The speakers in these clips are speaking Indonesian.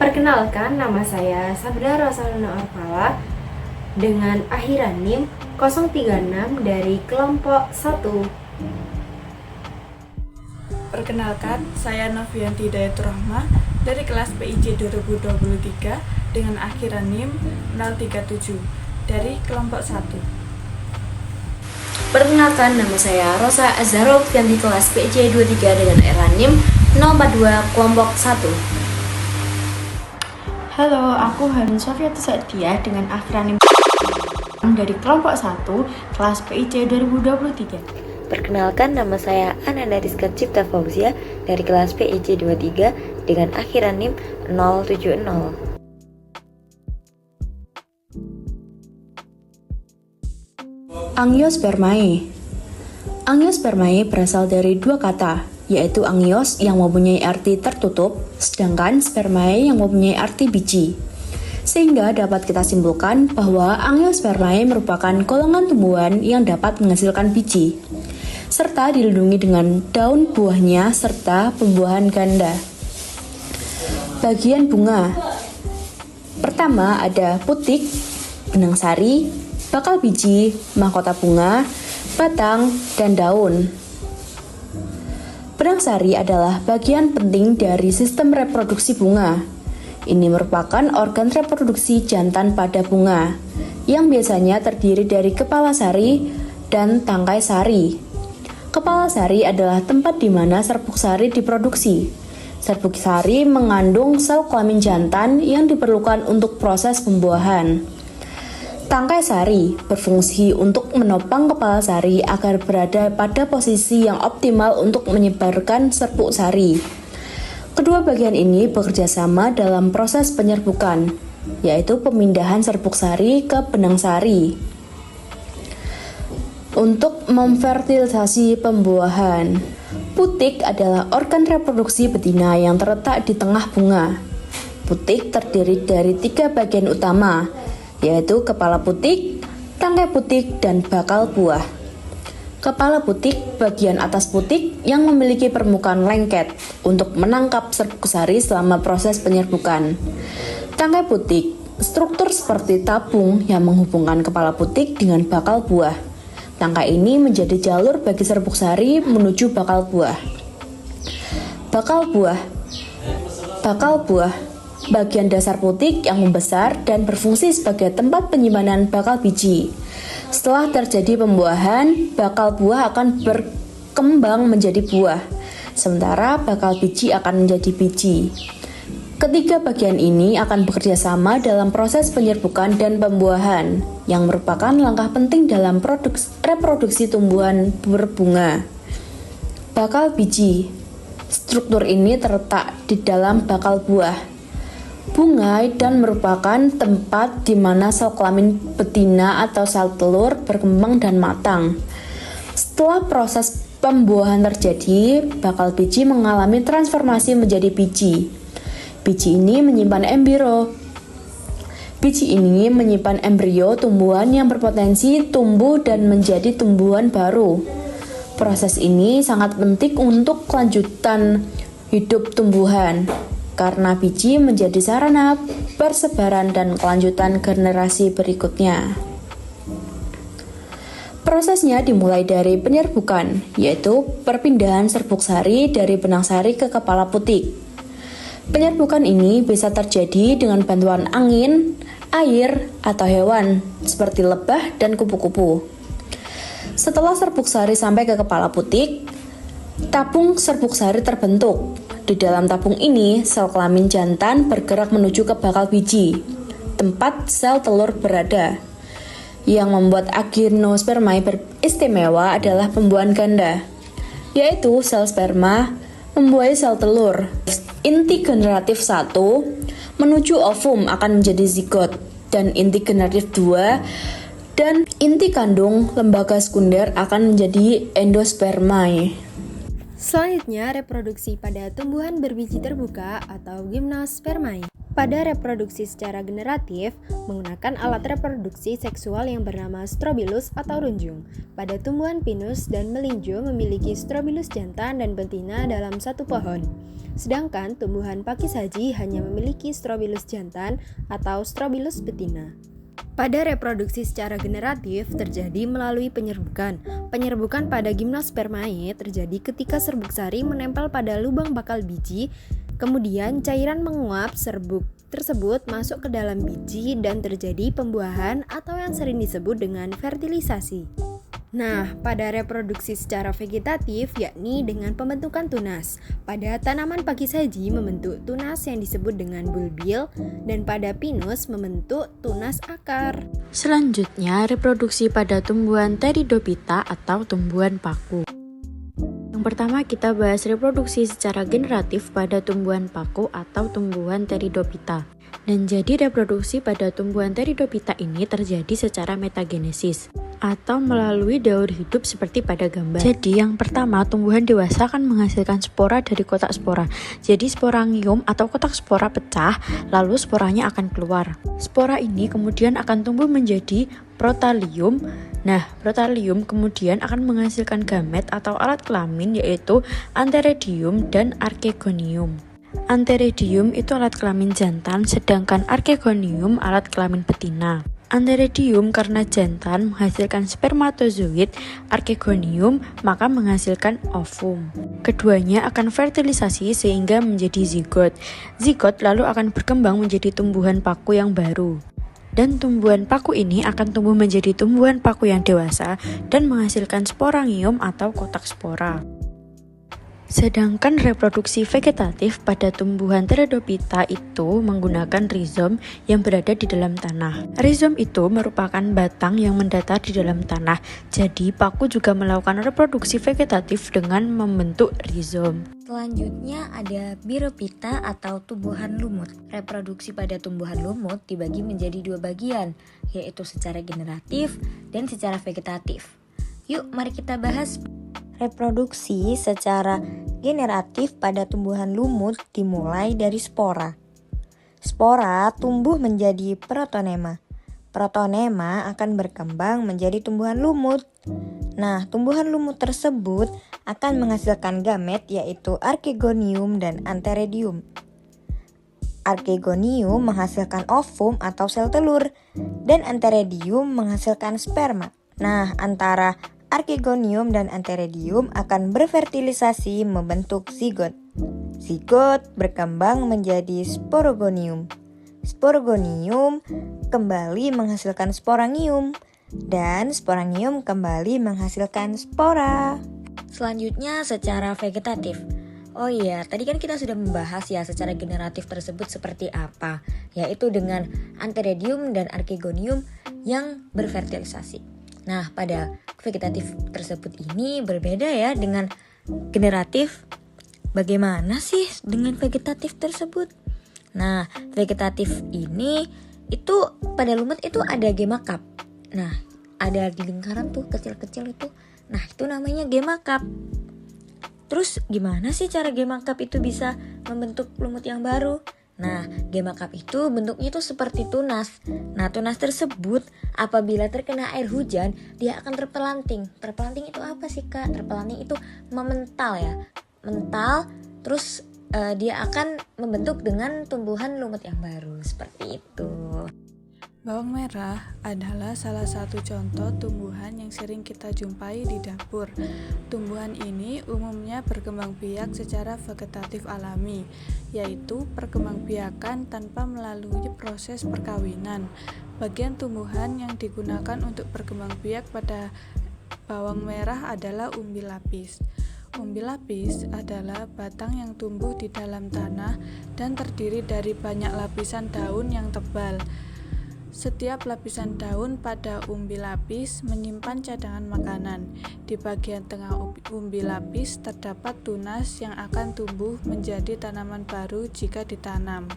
Perkenalkan, nama saya Sabda Rosalina Orpala dengan akhiran NIM 036 dari kelompok 1. Perkenalkan, saya Novianti Dayatur Rahma dari kelas PIJ 2023 dengan akhiran NIM 037 dari kelompok 1. Perkenalkan, nama saya Rosa Azharov yang di kelas PIJ 23 dengan akhiran NIM 042 kelompok 1. Halo, aku Hanun Sofiatu Sa'diah dengan akhiran NIM dari kelompok 1 kelas PIJ 2023. Perkenalkan, nama saya Ananda Rizka Cipta Fauzia dari kelas PIJ 23 dengan akhiran NIM 070. Angiospermae. Angiospermae berasal dari dua kata, yaitu angios yang mempunyai arti tertutup, sedangkan spermae yang mempunyai arti biji. Sehingga dapat kita simpulkan bahwa Angiospermae merupakan golongan tumbuhan yang dapat menghasilkan biji, serta dilindungi dengan daun buahnya serta pembuahan ganda. Bagian bunga. Pertama ada putik, benang sari, bakal biji, mahkota bunga, batang, dan daun. Benang sari adalah bagian penting dari sistem reproduksi bunga. Ini merupakan organ reproduksi jantan pada bunga, yang biasanya terdiri dari kepala sari dan tangkai sari. Kepala sari adalah tempat di mana serbuk sari diproduksi. Serbuk sari mengandung sel kelamin jantan yang diperlukan untuk proses pembuahan. Tangkai sari berfungsi untuk menopang kepala sari agar berada pada posisi yang optimal untuk menyebarkan serbuk sari. Kedua bagian ini bekerja sama dalam proses penyerbukan, yaitu pemindahan serbuk sari ke benang sari untuk memfertilisasi pembuahan. Putik adalah organ reproduksi betina yang terletak di tengah bunga. Putik terdiri dari 3 bagian utama, yaitu kepala putik, tangkai putik, dan bakal buah. Kepala putik bagian atas putik yang memiliki permukaan lengket untuk menangkap serbuk sari selama proses penyerbukan. Tangkai putik, struktur seperti tabung yang menghubungkan kepala putik dengan bakal buah. Tangkai ini menjadi jalur bagi serbuk sari menuju bakal buah. Bakal buah. Bakal buah, bagian dasar putik yang membesar dan berfungsi sebagai tempat penyimpanan bakal biji. Setelah terjadi pembuahan, bakal buah akan berkembang menjadi buah, sementara bakal biji akan menjadi biji. Ketiga bagian ini akan bekerja sama dalam proses penyerbukan dan pembuahan, yang merupakan langkah penting dalam reproduksi tumbuhan berbunga. Bakal biji. Struktur ini terletak di dalam bakal buah. Bunga dan merupakan tempat di mana sel kelamin betina atau sel telur berkembang dan matang. Setelah proses pembuahan terjadi, bakal biji mengalami transformasi menjadi biji. Biji ini menyimpan embrio. Biji ini menyimpan embrio tumbuhan yang berpotensi tumbuh dan menjadi tumbuhan baru. Proses ini sangat penting untuk kelanjutan hidup tumbuhan, karena biji menjadi sarana persebaran dan kelanjutan generasi berikutnya. Prosesnya dimulai dari penyerbukan, yaitu perpindahan serbuk sari dari benang sari ke kepala putik. Penyerbukan ini bisa terjadi dengan bantuan angin, air, atau hewan, seperti lebah dan kupu-kupu. Setelah serbuk sari sampai ke kepala putik, tabung serbuk sari terbentuk. Di dalam tabung ini, sel kelamin jantan bergerak menuju ke bakal biji, tempat sel telur berada. Yang membuat Angiospermae beristimewa adalah pembuahan ganda, yaitu sel sperma membuahi sel telur. Inti generatif 1 menuju ovum akan menjadi zigot, dan inti generatif 2 dan inti kandung lembaga sekunder akan menjadi endospermae. Selanjutnya, reproduksi pada tumbuhan berbiji terbuka atau gimnospermae. Pada reproduksi secara generatif, menggunakan alat reproduksi seksual yang bernama strobilus atau runjung. Pada tumbuhan pinus dan melinjo memiliki strobilus jantan dan betina dalam satu pohon. Sedangkan tumbuhan pakis haji hanya memiliki strobilus jantan atau strobilus betina. Pada reproduksi secara generatif terjadi melalui penyerbukan. Penyerbukan pada gimnospermae terjadi ketika serbuk sari menempel pada lubang bakal biji. Kemudian cairan menguap serbuk tersebut masuk ke dalam biji dan terjadi pembuahan atau yang sering disebut dengan fertilisasi. Nah, pada reproduksi secara vegetatif yakni dengan pembentukan tunas. Pada tanaman pakis haji membentuk tunas yang disebut dengan bulbil dan pada pinus membentuk tunas akar. Selanjutnya, reproduksi pada tumbuhan Pteridophyta atau tumbuhan paku. Yang pertama kita bahas reproduksi secara generatif pada tumbuhan paku atau tumbuhan Pteridophyta. Dan jadi reproduksi pada tumbuhan Pteridophyta ini terjadi secara metagenesis atau melalui daur hidup seperti pada gambar. Jadi yang pertama, tumbuhan dewasa akan menghasilkan spora dari kotak spora. Jadi sporangium atau kotak spora pecah, lalu sporanya akan keluar. Spora ini kemudian akan tumbuh menjadi protalium. Nah, protalium kemudian akan menghasilkan gamet atau alat kelamin yaitu antheridium dan archegonium. Antheridium itu alat kelamin jantan, sedangkan archegonium alat kelamin betina. Antheridium karena jantan menghasilkan spermatozoid, archegonium maka menghasilkan ovum. Keduanya akan fertilisasi sehingga menjadi zigot. Zigot lalu akan berkembang menjadi tumbuhan paku yang baru. Dan tumbuhan paku ini akan tumbuh menjadi tumbuhan paku yang dewasa dan menghasilkan sporangium atau kotak spora. Sedangkan reproduksi vegetatif pada tumbuhan Pteridophyta itu menggunakan rizom yang berada di dalam tanah. Rizom itu merupakan batang yang mendatar di dalam tanah. Jadi paku juga melakukan reproduksi vegetatif dengan membentuk rizom. Selanjutnya ada Birophyta atau tumbuhan lumut. Reproduksi pada tumbuhan lumut dibagi menjadi dua bagian, yaitu secara generatif dan secara vegetatif. Yuk, mari kita bahas. Reproduksi secara generatif pada tumbuhan lumut dimulai dari spora. Spora tumbuh menjadi protonema. Protonema akan berkembang menjadi tumbuhan lumut. Nah, tumbuhan lumut tersebut akan menghasilkan gamet yaitu archegonium dan antheridium. Archegonium menghasilkan ovum atau sel telur dan antheridium menghasilkan sperma. Nah, antara archegonium dan antheridium akan berfertilisasi membentuk zigot. Zigot berkembang menjadi sporogonium. Sporogonium kembali menghasilkan sporangium dan sporangium kembali menghasilkan spora. Selanjutnya secara vegetatif. Oh iya, tadi kan kita sudah membahas ya secara generatif tersebut seperti apa, yaitu dengan antheridium dan archegonium yang berfertilisasi. Nah, pada vegetatif tersebut ini berbeda ya dengan generatif. Bagaimana sih dengan vegetatif tersebut? Nah, vegetatif ini itu pada lumut itu ada gema cup. Nah, ada di lingkaran tuh kecil-kecil itu. Nah, itu namanya gema cup. Terus gimana sih cara gema cup itu bisa membentuk lumut yang baru? Nah, gema cup itu bentuknya itu seperti tunas. Nah, tunas tersebut apabila terkena air hujan, dia akan terpelanting. Terpelanting itu apa sih, Kak? Terpelanting itu memental ya. Mental, terus dia akan membentuk dengan tumbuhan lumut yang baru. Seperti itu. Bawang merah adalah salah satu contoh tumbuhan yang sering kita jumpai di dapur. Tumbuhan ini umumnya berkembang biak secara vegetatif alami, yaitu perkembangbiakan tanpa melalui proses perkawinan. Bagian tumbuhan yang digunakan untuk berkembang biak pada bawang merah adalah umbi lapis. Umbi lapis adalah batang yang tumbuh di dalam tanah dan terdiri dari banyak lapisan daun yang tebal. Setiap lapisan daun pada umbi lapis menyimpan cadangan makanan. Di bagian tengah umbi lapis terdapat tunas yang akan tumbuh menjadi tanaman baru jika ditanam.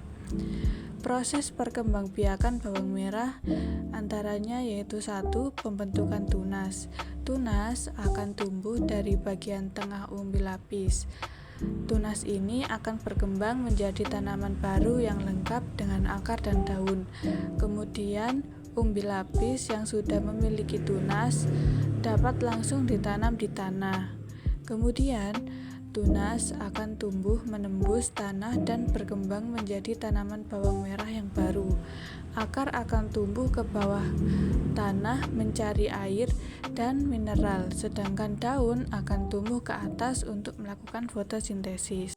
Proses perkembangbiakan bawang merah antaranya yaitu 1. Pembentukan tunas. Tunas akan tumbuh dari bagian tengah umbi lapis. Tunas ini akan berkembang menjadi tanaman baru yang lengkap dengan akar dan daun. Kemudian, umbi lapis yang sudah memiliki tunas dapat langsung ditanam di tanah. Kemudian, tunas akan tumbuh menembus tanah dan berkembang menjadi tanaman bawang merah yang baru. Akar akan tumbuh ke bawah tanah mencari air dan mineral, sedangkan daun akan tumbuh ke atas untuk melakukan fotosintesis.